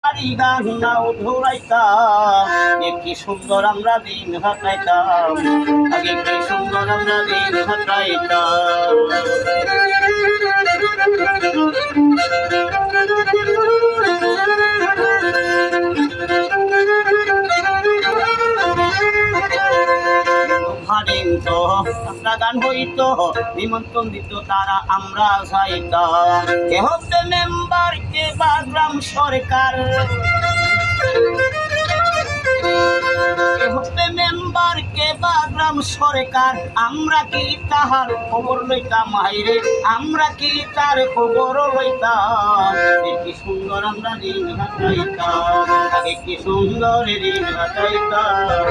বাড়ি গান নাও ধরাইতাম, কি সুন্দর আমরা দিন কাটাইতাম, আগে কি সুন্দর আমরা দিন কাটাইতাম। আমরা গান হইতো, নিমন্ত্রণ দিত তারা, আমরা যাইতাম। কে হতে মেম্বার, কে বা গ্রাম সরকার, কে হতে মেম্বার, কে বা গ্রাম সরকার, আমরা কি তাহার খবর লইতাম হাইরে, আমরা কি তার খবর লইতাম। কি সুন্দর আমরা দিন কাটাইতাম, আগে কি সুন্দর দিন কাটাইতাম।